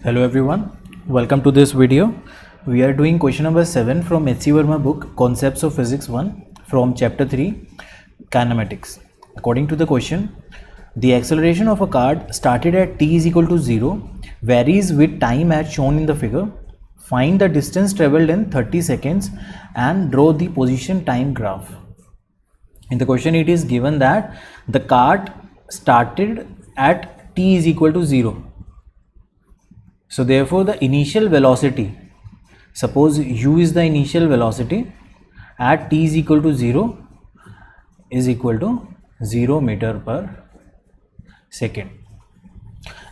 Hello everyone, welcome to this video. We are doing question number 7 from H.C. Verma book Concepts of Physics 1 from chapter 3 Kinematics. According to the question, the acceleration of a card started at t is equal to 0 varies with time as shown in the figure. Find the distance traveled in 30 seconds and draw the position time graph. In the question it is given that the cart started at t is equal to 0. So therefore the initial velocity, suppose u is the initial velocity at t is equal to 0 is equal to 0 meter per second,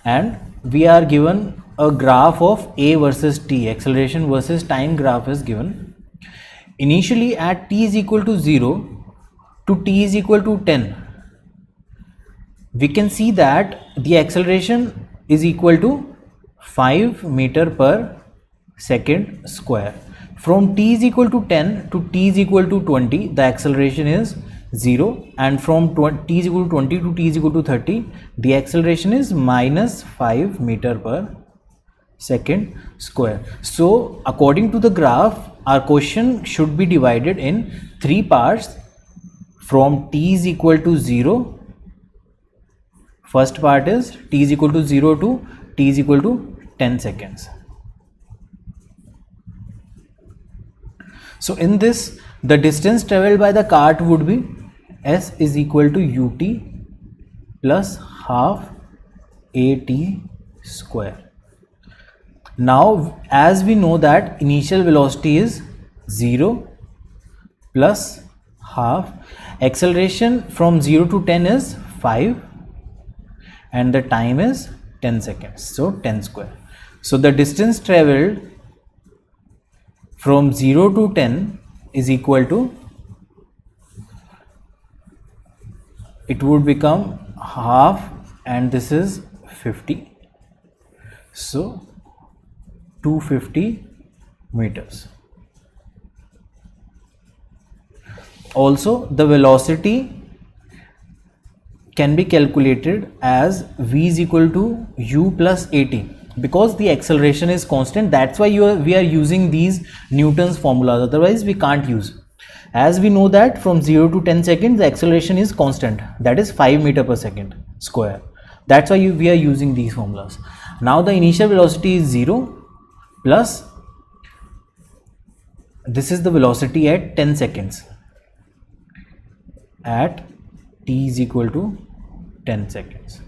and we are given a graph of a versus t, acceleration versus time graph is given. Initially at t is equal to 0 to t is equal to 10, we can see that the acceleration is equal to 5 meter per second square. From t is equal to 10 to t is equal to 20, the acceleration is 0, and from t is equal to 20 to t is equal to 30, the acceleration is minus 5 meter per second square. So according to the graph, our question should be divided in 3 parts. From t is equal to 0, first part is t is equal to 0 to t is equal to 10 seconds. So in this, the distance traveled by the cart would be s is equal to ut plus half at square. Now as we know that initial velocity is 0 plus half, acceleration from 0 to 10 is 5 and the time is 10 seconds, so 10 square. So the distance traveled from 0 to 10 is equal to, it would become half and this is 50, so 250 meters. Also the velocity can be calculated as v is equal to u plus at, because the acceleration is constant. That's why we are using these Newton's formulas, otherwise we can't use. As we know that from 0 to 10 seconds the acceleration is constant, that is 5 meter per second square. That's why we are using these formulas. Now the initial velocity is 0 plus, this is the velocity at 10 seconds at t is equal to 10 seconds.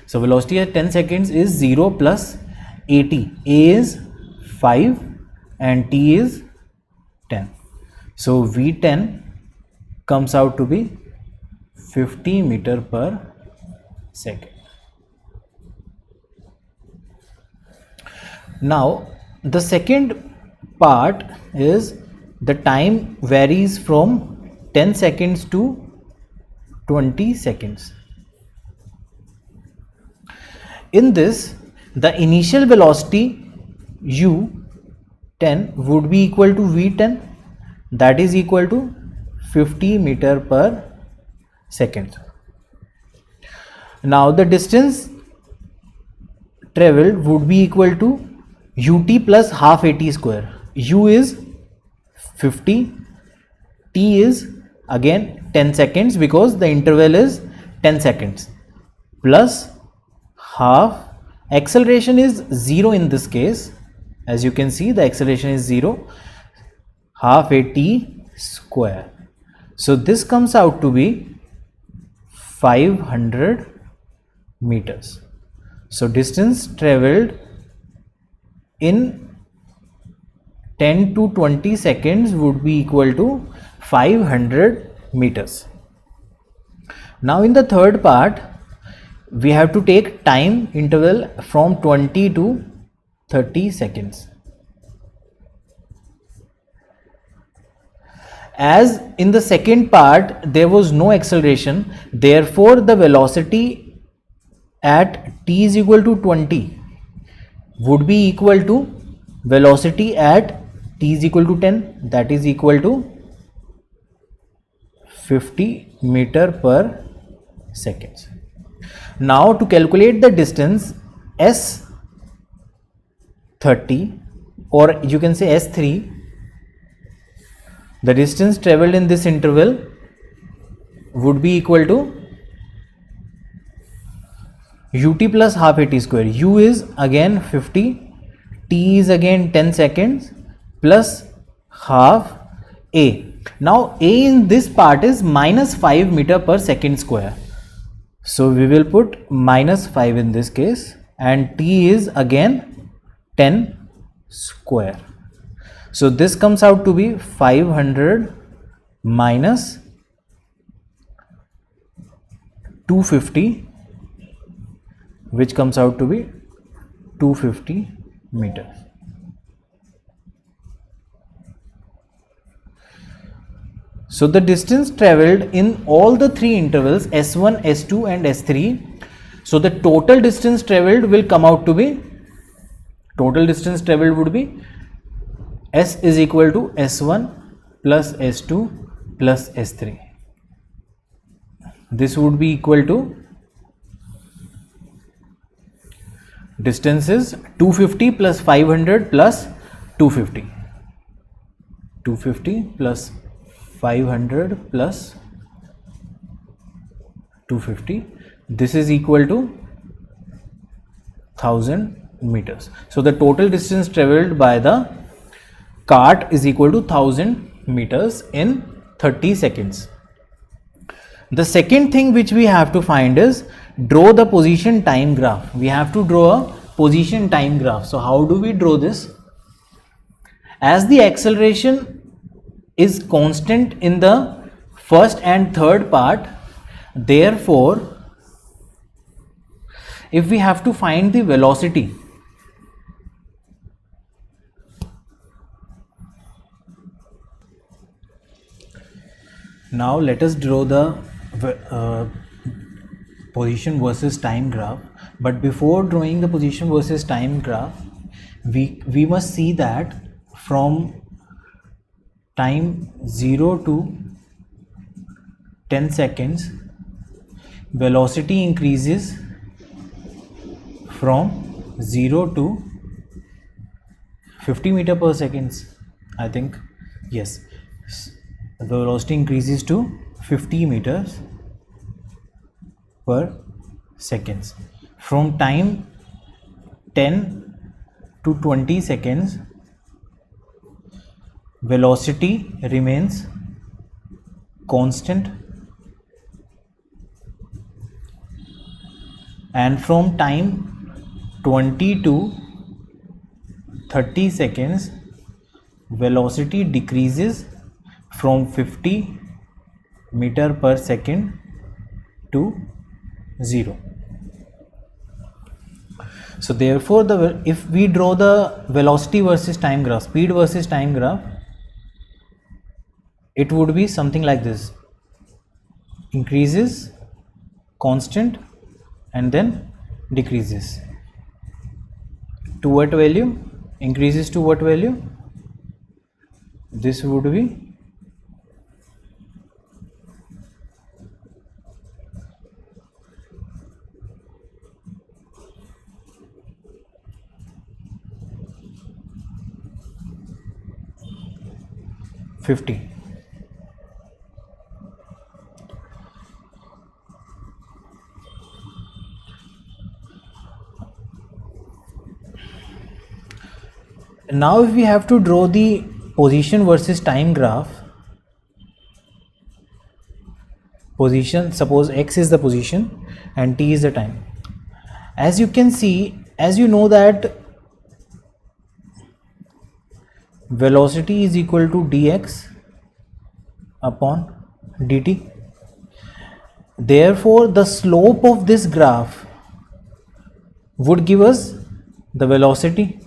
So velocity at 10 seconds is 0 plus at. A is 5 and t is 10. So v10 comes out to be 50 meter per second. Now the second part is the time varies from 10 seconds to 20 seconds. In this, the initial velocity u10 would be equal to v10, that is equal to 50 meter per second. Now the distance traveled would be equal to ut plus half at square. U is 50, t is again 10 seconds because the interval is 10 seconds, plus half, acceleration is 0 in this case, as you can see the acceleration is 0, half at square. So this comes out to be 500 meters. So distance traveled in 10 to 20 seconds would be equal to 500 meters. Now in the third part, we have to take time interval from 20 to 30 seconds. As in the second part there was no acceleration, therefore the velocity at t is equal to 20 would be equal to velocity at t is equal to 10, that is equal to 50 meter per second. Now to calculate the distance, s 30, or you can say S3, the distance traveled in this interval would be equal to ut plus half at square. U is again 50, t is again 10 seconds plus half a. Now a in this part is minus 5 meter per second square. So we will put minus 5 in this case, and t is again 10 square. So this comes out to be 500 minus 250, which comes out to be 250 meters. So the distance traveled in all the three intervals S1, S2 and S3. So the total distance traveled will come out to be, total distance traveled would be S is equal to S1 plus S2 plus S3. This would be equal to, distance is 250 plus 500 plus 250. 250 plus 500 plus 250. This is equal to 1000 meters. So the total distance traveled by the cart is equal to 1000 meters in 30 seconds. The second thing which we have to find is draw the position time graph. We have to draw a position time graph. So how do we draw this? As the acceleration is constant in the first and third part, therefore if we have to find the velocity, now let us draw the position versus time graph. But before drawing the position versus time graph, we must see that from time 0 to 10 seconds, velocity increases from 0 to 50 meter per seconds. I think, yes, the velocity increases to 50 meters per seconds. From time 10 to 20 seconds, velocity remains constant, and from time 20 to 30 seconds, velocity decreases from 50 meter per second to 0. So therefore if we draw the velocity versus time graph, speed versus time graph, it would be something like this: increases, constant, and then decreases. To what value? Increases to what value? This would be $50. Now if we have to draw the position versus time graph, position, suppose x is the position and t is the time. As you can see, as you know that velocity is equal to dx upon dt. Therefore the slope of this graph would give us the velocity.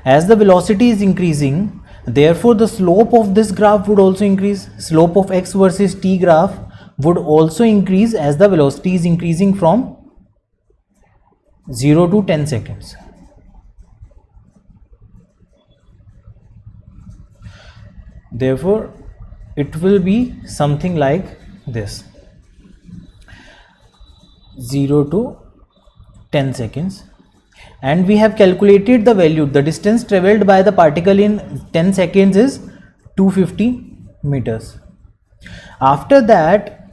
As the velocity is increasing, therefore the slope of this graph would also increase. Slope of x versus t graph would also increase as the velocity is increasing from 0 to 10 seconds. Therefore it will be something like this: 0 to 10 seconds. and we have calculated the value. The distance traveled by the particle in 10 seconds is 250 meters. After that,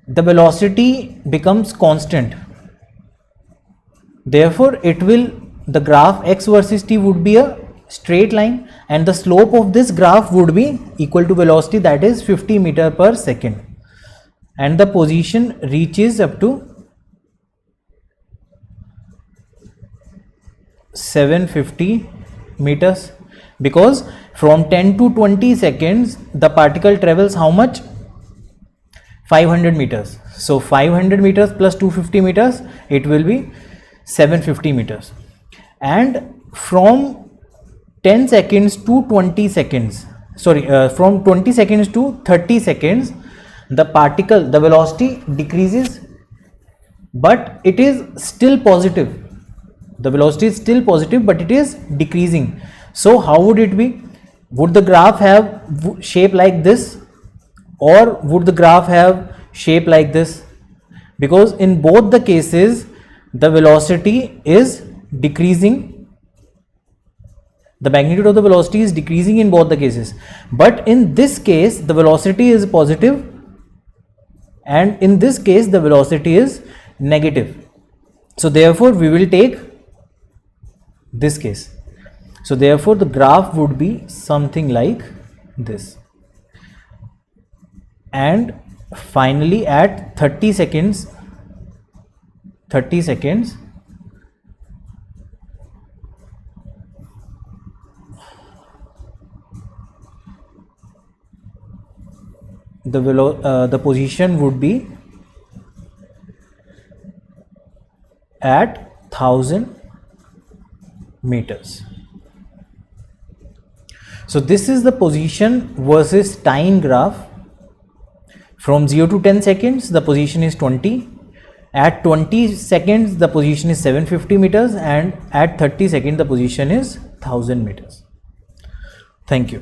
the velocity becomes constant. Therefore, the graph x versus t would be a straight line, and the slope of this graph would be equal to velocity, that is 50 meter per second, and the position reaches up to 750 meters, because from 10 to 20 seconds the particle travels how much? 500 meters. So 500 meters plus 250 meters, it will be 750 meters. And from 10 seconds to 20 seconds, from 20 seconds to 30 seconds, the velocity decreases, but it is still positive. The velocity is still positive, but it is decreasing. So how would it be? Would the graph have shape like this, or would the graph have shape like this? Because in both the cases the velocity is decreasing, the magnitude of the velocity is decreasing in both the cases, but in this case the velocity is positive, and in this case the velocity is negative. So therefore we will take this case. So therefore the graph would be something like this. And finally at 30 seconds, the position would be at 1000 meters. So this is the position versus time graph. From 0 to 10 seconds the position is 20, at 20 seconds the position is 750 meters, and at 30 seconds the position is 1000 meters. Thank you.